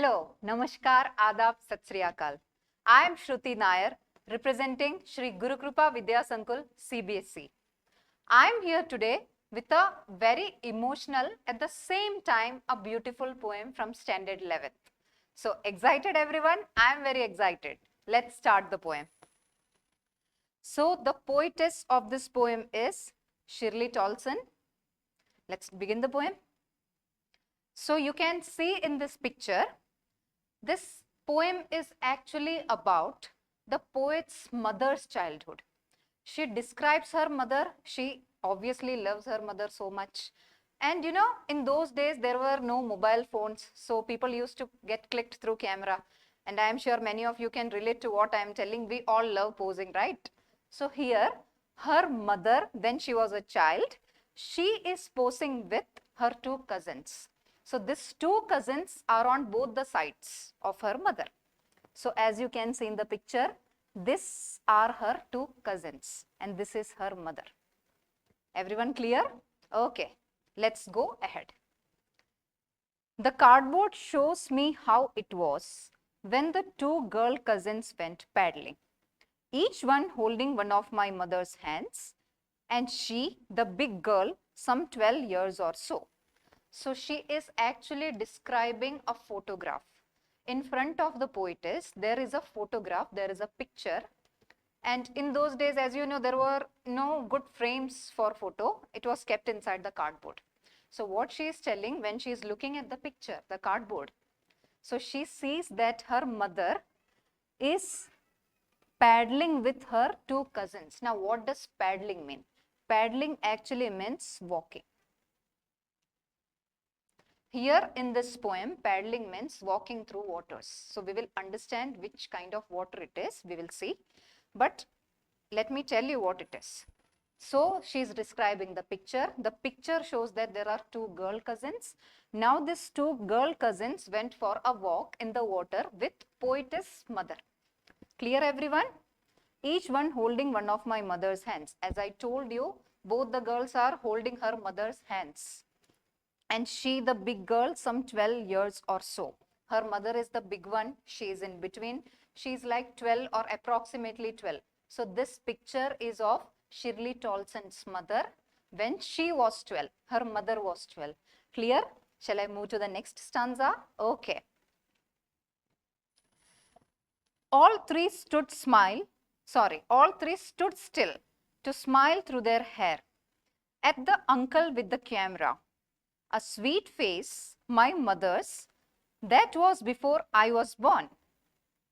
Hello, Namaskar, Adab, Sat Sri Akal. I am Shruti Nair, representing Shri Guru Kripa Vidya Sankul CBSE. I am here today with a very emotional, at the same time, a beautiful poem from Standard 11th. So, excited everyone? I am very excited. Let's start the poem. So, the poetess of this poem is Shirley Tolson. Let's begin the poem. So, you can see in this picture, this poem is actually about the poet's mother's childhood. She describes her mother. She obviously loves her mother so much. And you know, in those days, there were no mobile phones. So people used to get clicked through camera. And I am sure many of you can relate to what I am telling. We all love posing, right? So here, her mother, when she was a child, she is posing with her two cousins. So these two cousins are on both the sides of her mother. So as you can see in the picture, these are her two cousins and this is her mother. Everyone clear? Okay, let's go ahead. The cardboard shows me how it was when the two girl cousins went paddling, each one holding one of my mother's hands, and she, the big girl, some 12 years or so. So she is actually describing a photograph. In front of the poetess, there is a photograph, there is a picture. And in those days, as you know, there were no good frames for photo. It was kept inside the cardboard. So what she is telling when she is looking at the picture, the cardboard, so she sees that her mother is paddling with her two cousins. Now, what does paddling mean? Paddling actually means walking. Here in this poem, paddling means walking through waters. So we will understand which kind of water it is, we will see. But let me tell you what it is. So she is describing the picture. The picture shows that there are two girl cousins. Now these two girl cousins went for a walk in the water with poetess mother. Clear everyone? Each one holding one of my mother's hands. As I told you, both the girls are holding her mother's hands. And she, the big girl, some 12 years or so. Her mother is the big one. She is in between. She is like 12 or approximately 12. So this picture is of Shirley Tolson's mother when she was 12. Her mother was 12. Clear? Shall I move to the next stanza? Okay. All three stood still to smile through their hair at the uncle with the camera. A sweet face, my mother's, that was before I was born.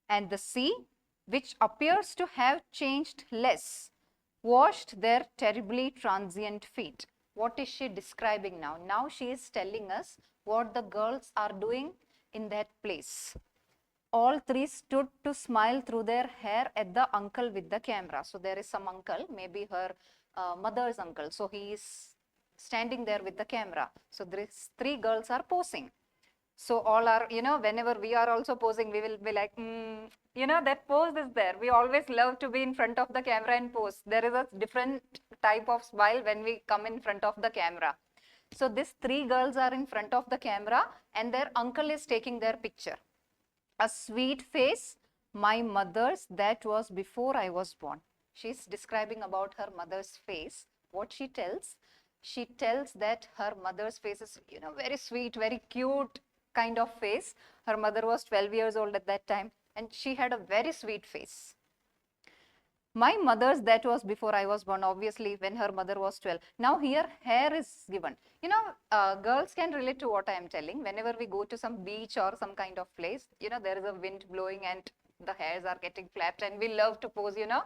And the sea, which appears to have changed less, washed their terribly transient feet. What is she describing now? Now she is telling us what the girls are doing in that place. All three stood to smile through their hair at the uncle with the camera. So there is some uncle, maybe her mother's uncle. So he is standing there with the camera. So these three girls are posing. So all are, you know, whenever we are also posing, we will be like, you know, that pose is there. We always love to be in front of the camera and pose. There is a different type of smile when we come in front of the camera. So these three girls are in front of the camera and their uncle is taking their picture. A sweet face, my mother's, that was before I was born. She's describing about her mother's face. What she tells that her mother's face is, you know, very sweet, very cute kind of face. Her mother was 12 years old at that time and she had a very sweet face. My mother's, that was before I was born, obviously when her mother was 12. Now here hair is given. You know, girls can relate to what I am telling. Whenever we go to some beach or some kind of place, you know, there is a wind blowing and the hairs are getting flapped and we love to pose, you know.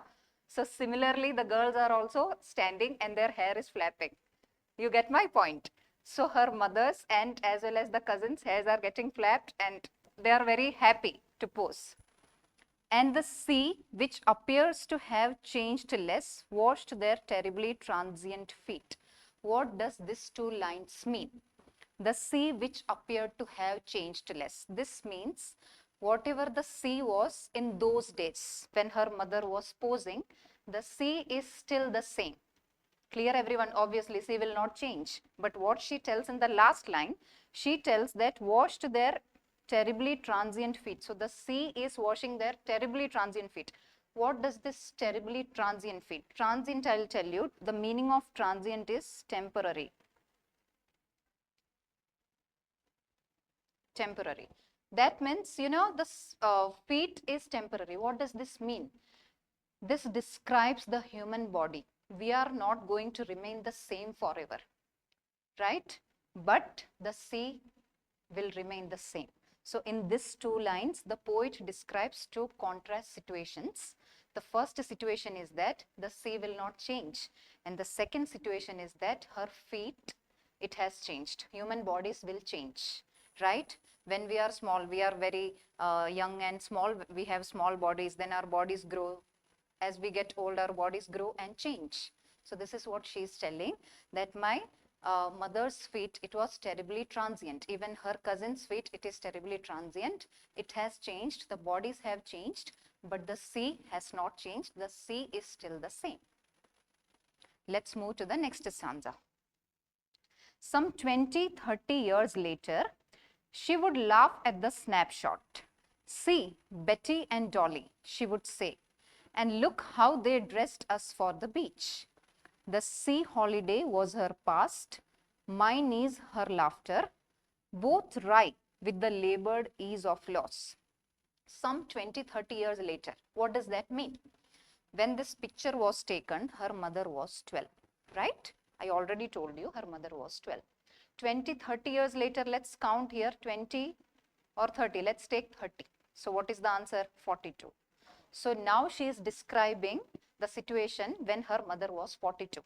So similarly, the girls are also standing and their hair is flapping. You get my point. So her mother's and as well as the cousins' hairs are getting flapped and they are very happy to pose. And the sea, which appears to have changed less, washed their terribly transient feet. What does these two lines mean? The sea which appeared to have changed less. This means whatever the sea was in those days when her mother was posing, the sea is still the same. Clear everyone? Obviously, sea will not change. But what she tells in the last line, she tells that washed their terribly transient feet. So the sea is washing their terribly transient feet. What does this terribly transient feet? Transient, I'll tell you, the meaning of transient is temporary. Temporary. That means, you know, the feet is temporary. What does this mean? This describes the human body. We are not going to remain the same forever, right? But the sea will remain the same. So in these two lines, the poet describes two contrast situations. The first situation is that the sea will not change. And the second situation is that her feet, it has changed. Human bodies will change, right? When we are small, we are very young and small, we have small bodies, then our bodies grow. As we get older, our bodies grow and change. So this is what she is telling, that my mother's feet, it was terribly transient. Even her cousin's feet, it is terribly transient. It has changed, the bodies have changed, but the sea has not changed. The sea is still the same. Let's move to the next stanza. Some 20-30 years later, she would laugh at the snapshot. See, Betty and Dolly, she would say, and look how they dressed us for the beach. The sea holiday was her past, mine is her laughter, both wry with the labored ease of loss. Some 20-30 years later, what does that mean? When this picture was taken, her mother was 12, right? I already told you her mother was 12. 20-30 years later, let's count here 20 or 30. Let's take 30. So what is the answer? 42. So now she is describing the situation when her mother was 42.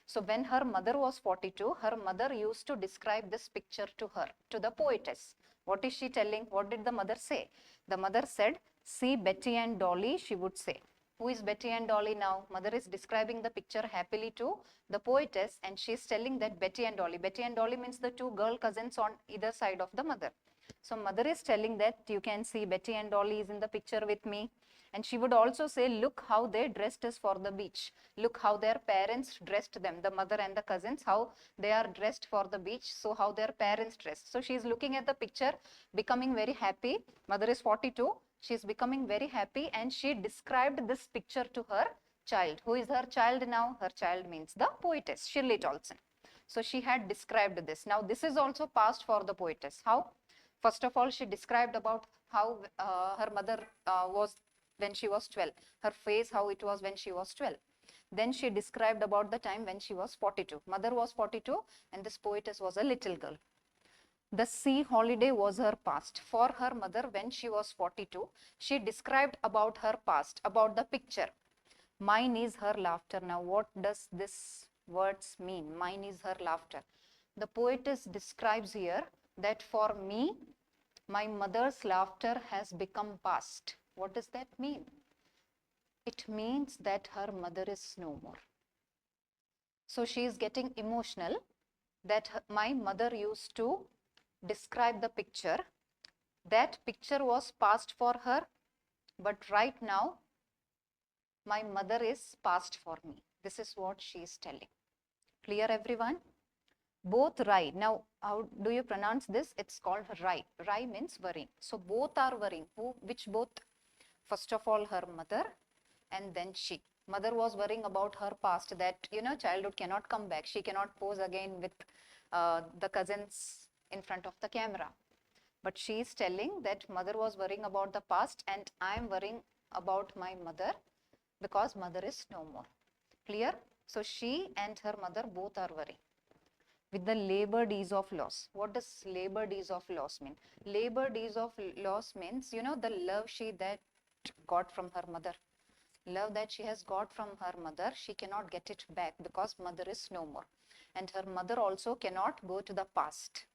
So when her mother was 42, her mother used to describe this picture to her, to the poetess. What is she telling? What did the mother say? The mother said, see Betty and Dolly, she would say. Who is Betty and Dolly now? Mother is describing the picture happily to the poetess, and she is telling that Betty and Dolly. Betty and Dolly means the two girl cousins on either side of the mother. So mother is telling that you can see Betty and Dolly is in the picture with me. And she would also say, look how they dressed us for the beach. Look how their parents dressed them, the mother and the cousins, how they are dressed for the beach. So how their parents dressed. So she is looking at the picture, becoming very happy. Mother is 42. She is becoming very happy, and she described this picture to her child. Who is her child now? Her child means the poetess, Shirley Tolson. So she had described this. Now this is also past for the poetess. How? First of all, she described about how her mother was when she was 12, her face, how it was when she was 12. Then she described about the time when she was 42. Mother was 42 and this poetess was a little girl. The sea holiday was her past. For her mother, when she was 42, she described about her past, about the picture. Mine is her laughter. Now, what does this words mean? Mine is her laughter. The poetess describes here that for me, my mother's laughter has become past. What does that mean? It means that her mother is no more. So she is getting emotional that my mother used to describe the picture. That picture was past for her, but right now my mother is past for me. This is what she is telling. Clear, everyone? Both wry. Now, how do you pronounce this? It's called wry. Wry means worrying. So both are worrying. Who? Which both? First of all, her mother, and then she. Mother was worrying about her past, that, you know, childhood cannot come back. She cannot pose again with the cousins in front of the camera. But she is telling that mother was worrying about the past, and I am worrying about my mother because mother is no more. Clear? So she and her mother both are worrying with the labored ease of loss. What does labored ease of loss mean? Labored ease of loss means, you know, the love she that got from her mother. Love that she has got from her mother, she cannot get it back because mother is no more. And her mother also cannot go to the past.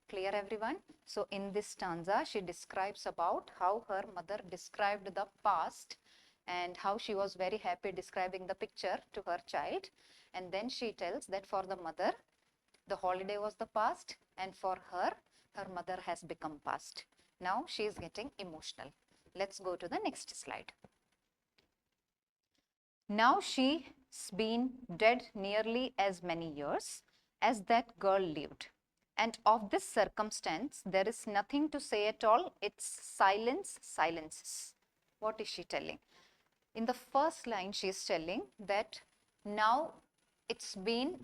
Clear, everyone? So in this stanza, she describes about how her mother described the past and how she was very happy describing the picture to her child. And then she tells that for the mother, the holiday was the past, and for her, her mother has become past. Now she is getting emotional. Let's go to the next slide. Now she's been dead nearly as many years as that girl lived. And of this circumstance, there is nothing to say at all. It's silence, silences. What is she telling? In the first line, she is telling that now it's been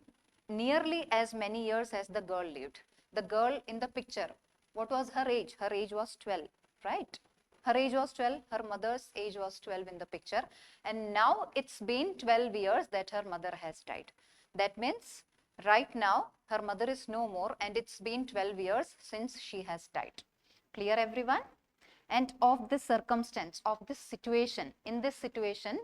nearly as many years as the girl lived. The girl in the picture, what was her age? Her age was 12, right? Her age was 12, her mother's age was 12 in the picture. And now it's been 12 years that her mother has died. That means right now her mother is no more and it's been 12 years since she has died. Clear, everyone? And of this circumstance, of this situation, in this situation,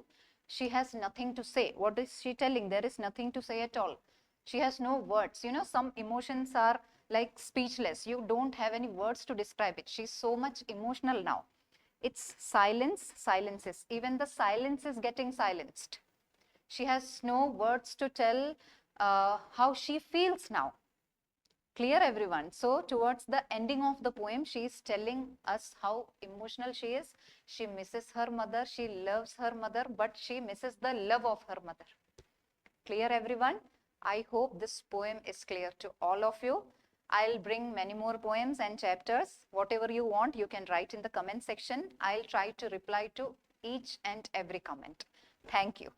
she has nothing to say. What is she telling? There is nothing to say at all. She has no words. You know, some emotions are like speechless. You don't have any words to describe it. She's so much emotional now. It's silence, silences. Even the silence is getting silenced. She has no words to tell how she feels now. Clear, everyone? So towards the ending of the poem, she is telling us how emotional she is. She misses her mother, she loves her mother, but she misses the love of her mother. Clear, everyone? I hope this poem is clear to all of you. I'll bring many more poems and chapters. Whatever you want, you can write in the comment section. I'll try to reply to each and every comment. Thank you.